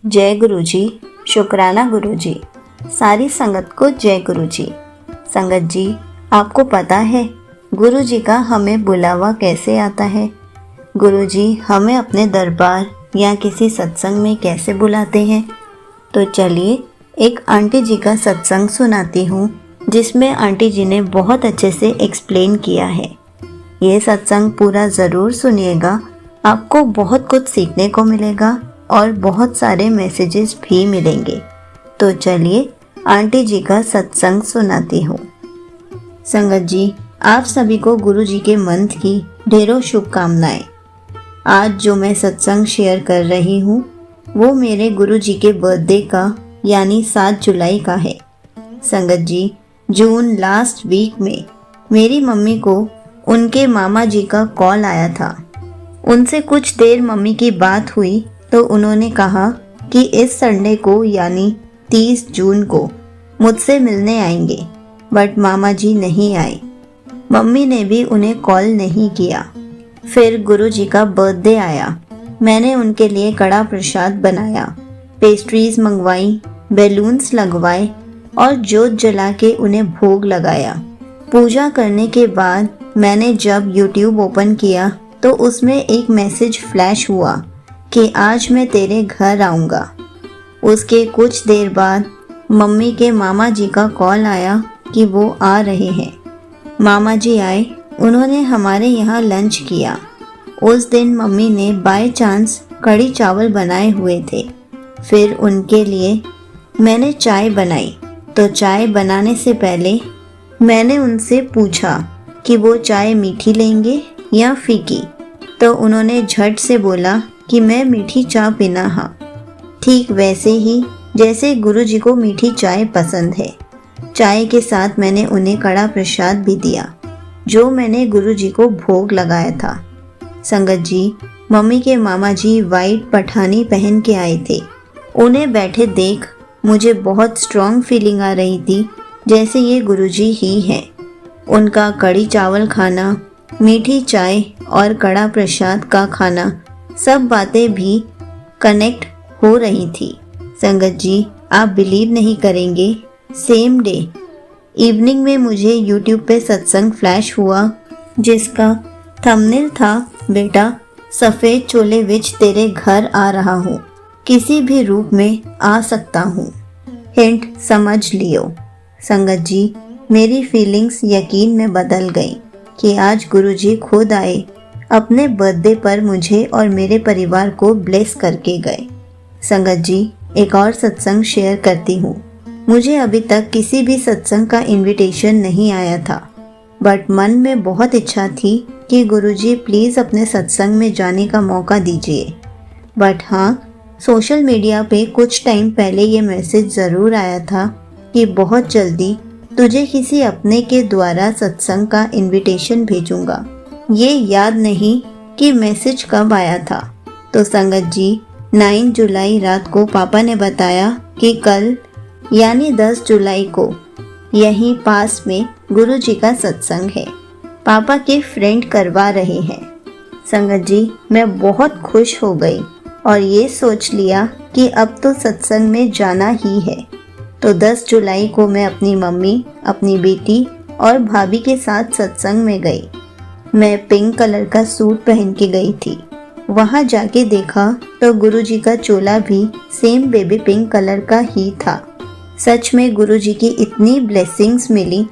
जय गुरु जी। शुक्राना गुरु जी। सारी संगत को जय गुरु जी। संगत जी, आपको पता है गुरु जी का हमें बुलावा कैसे आता है? गुरु जी हमें अपने दरबार या किसी सत्संग में कैसे बुलाते हैं? तो चलिए एक आंटी जी का सत्संग सुनाती हूँ, जिसमें आंटी जी ने बहुत अच्छे से एक्सप्लेन किया है। ये सत्संग पूरा ज़रूर सुनिएगा, आपको बहुत कुछ सीखने को मिलेगा और बहुत सारे मैसेजेस भी मिलेंगे। तो चलिए आंटी जी का सत्संग सुनाती हूँ। संगत जी, आप सभी को गुरु जी के मंत्र की ढेरों शुभकामनाएं। आज जो मैं सत्संग शेयर कर रही हूँ वो मेरे गुरु जी के बर्थडे का यानी 7 जुलाई का है। संगत जी, जून लास्ट वीक में मेरी मम्मी को उनके मामा जी का कॉल आया था। उनसे कुछ देर मम्मी की बात हुई तो उन्होंने कहा कि इस संडे को यानी 30 जून को मुझसे मिलने आएंगे, बट मामा जी नहीं आए। मम्मी ने भी उन्हें कॉल नहीं किया। फिर गुरु जी का बर्थडे आया। मैंने उनके लिए कड़ा प्रसाद बनाया, पेस्ट्रीज मंगवाई, बैलून्स लगवाए और जोत जला के उन्हें भोग लगाया। पूजा करने के बाद मैंने जब YouTube ओपन किया तो उसमें एक मैसेज फ्लैश हुआ कि आज मैं तेरे घर आऊँगा। उसके कुछ देर बाद मम्मी के मामा जी का कॉल आया कि वो आ रहे हैं। मामा जी आए, उन्होंने हमारे यहाँ लंच किया। उस दिन मम्मी ने बाय चांस कढ़ी चावल बनाए हुए थे। फिर उनके लिए मैंने चाय बनाई। तो चाय बनाने से पहले मैंने उनसे पूछा कि वो चाय मीठी लेंगे या फीकी, तो उन्होंने झट से बोला कि मैं मीठी चाय पीना। हाँ, ठीक वैसे ही जैसे गुरु जी को मीठी चाय पसंद है। चाय के साथ मैंने उन्हें कड़ा प्रसाद भी दिया, जो मैंने गुरु जी को भोग लगाया था। संगत जी, मम्मी के मामा जी वाइट पठानी पहन के आए थे। उन्हें बैठे देख मुझे बहुत स्ट्रॉन्ग फीलिंग आ रही थी, जैसे ये गुरु जी ही हैं। उनका कढ़ी चावल खाना, मीठी चाय और कड़ा प्रसाद का खाना, सब बातें भी कनेक्ट हो रही थी। संगत जी, आप बिलीव नहीं करेंगे, सेम डे इवनिंग में मुझे YouTube पे सत्संग फ्लैश हुआ, जिसका थंबनेल था, बेटा सफ़ेद चोले विच तेरे घर आ रहा हूँ, किसी भी रूप में आ सकता हूँ। हिंट समझ लियो। संगत जी, मेरी फीलिंग्स यकीन में बदल गई कि आज गुरुजी खुद आए, अपने बर्थडे पर मुझे और मेरे परिवार को ब्लेस करके गए। संगत जी, एक और सत्संग शेयर करती हूँ। मुझे अभी तक किसी भी सत्संग का इनविटेशन नहीं आया था, बट मन में बहुत इच्छा थी कि गुरुजी प्लीज़ अपने सत्संग में जाने का मौका दीजिए। बट हाँ, सोशल मीडिया पे कुछ टाइम पहले ये मैसेज ज़रूर आया था कि बहुत जल्दी तुझे किसी अपने के द्वारा सत्संग का इनविटेशन भेजूंगा। ये याद नहीं कि मैसेज कब आया था। तो संगत जी, 9 जुलाई रात को पापा ने बताया कि कल यानी 10 जुलाई को यहीं पास में गुरु जी का सत्संग है। पापा के फ्रेंड करवा रहे हैं। संगत जी, मैं बहुत खुश हो गई और ये सोच लिया कि अब तो सत्संग में जाना ही है। तो 10 जुलाई को मैं अपनी मम्मी, अपनी बेटी और भाभी के साथ सत्संग में गई। मैं पिंक कलर का सूट पहन के गई थी। वहाँ जाके देखा तो गुरुजी का चोला भी सेम बेबी पिंक कलर का ही था। सच में गुरुजी की इतनी ब्लेसिंग्स मिली।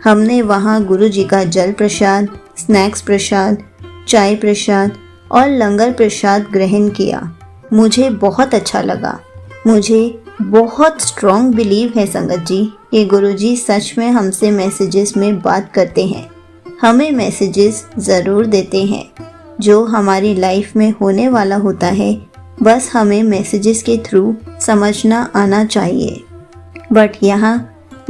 हमने वहाँ गुरुजी का जल प्रसाद, स्नैक्स प्रसाद, चाय प्रसाद और लंगर प्रसाद ग्रहण किया। मुझे बहुत अच्छा लगा। मुझे बहुत स्ट्रॉन्ग बिलीव है संगत जी कि गुरुजी सच में हमसे मैसेजेस में बात करते हैं, हमें मैसेजेस ज़रूर देते हैं। जो हमारी लाइफ में होने वाला होता है, बस हमें मैसेजेस के थ्रू समझना आना चाहिए। बट यहाँ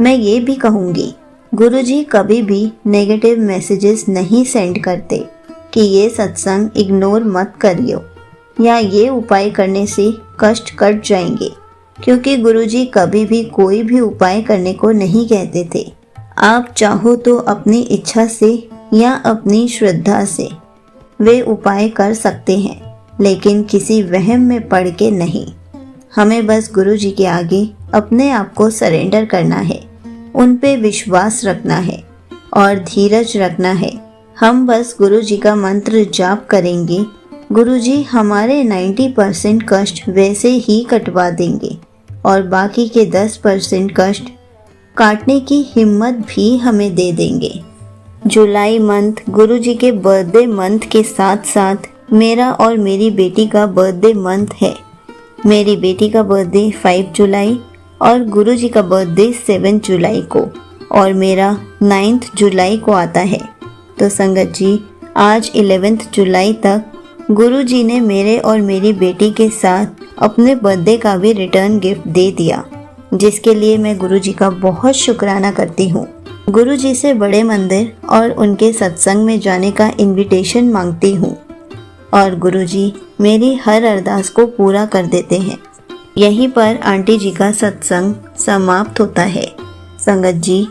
मैं ये भी कहूँगी, गुरुजी कभी भी नेगेटिव मैसेजेस नहीं सेंड करते कि ये सत्संग इग्नोर मत करियो या ये उपाय करने से कष्ट कट जाएंगे, क्योंकि गुरुजी कभी भी कोई भी उपाय करने को नहीं कहते थे। आप चाहो तो अपनी इच्छा से या अपनी श्रद्धा से वे उपाय कर सकते हैं, लेकिन किसी वहम में पड़ के नहीं। हमें बस गुरु जी के आगे अपने आप को सरेंडर करना है, उन पे विश्वास रखना है और धीरज रखना है। हम बस गुरु जी का मंत्र जाप करेंगे, गुरु जी हमारे 90% कष्ट वैसे ही कटवा देंगे और बाकी के 10% कष्ट काटने की हिम्मत भी हमें दे देंगे। जुलाई मंथ गुरु जी के बर्थडे मंथ के साथ साथ मेरा और मेरी बेटी का बर्थडे मंथ है। मेरी बेटी का बर्थडे 5 जुलाई और गुरु जी का बर्थडे 7 जुलाई को और मेरा 9 जुलाई को आता है। तो संगत जी, आज 11 जुलाई तक गुरु जी ने मेरे और मेरी बेटी के साथ अपने बर्थडे का भी रिटर्न गिफ्ट दे दिया, जिसके लिए मैं गुरु जी का बहुत शुक्राना करती हूँ। गुरु जी से बड़े मंदिर और उनके सत्संग में जाने का इनविटेशन मांगती हूँ और गुरु जी मेरी हर अरदास को पूरा कर देते हैं। यहीं पर आंटी जी का सत्संग समाप्त होता है। संगत जी,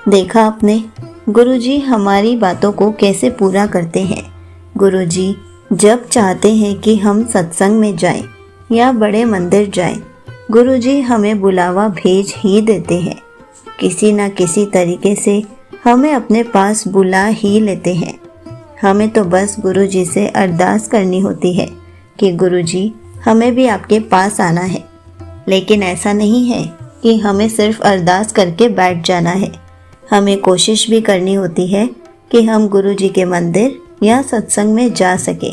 देखा आपने गुरु जी हमारी बातों को कैसे पूरा करते हैं। गुरु जी जब चाहते हैं कि हम सत्संग में जाएं या बड़े मंदिर जाएं, गुरु जी हमें बुलावा भेज ही देते हैं। किसी न किसी तरीके से हमें अपने पास बुला ही लेते हैं। हमें तो बस गुरु जी से अरदास करनी होती है कि गुरु जी हमें भी आपके पास आना है। लेकिन ऐसा नहीं है कि हमें सिर्फ अरदास करके बैठ जाना है। हमें कोशिश भी करनी होती है कि हम गुरु जी के मंदिर या सत्संग में जा सके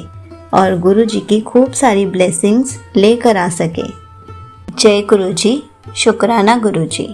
और गुरु जी की खूब सारी ब्लेसिंग्स लेकर आ सके। जय गुरु जी, शुक्राना गुरु जी।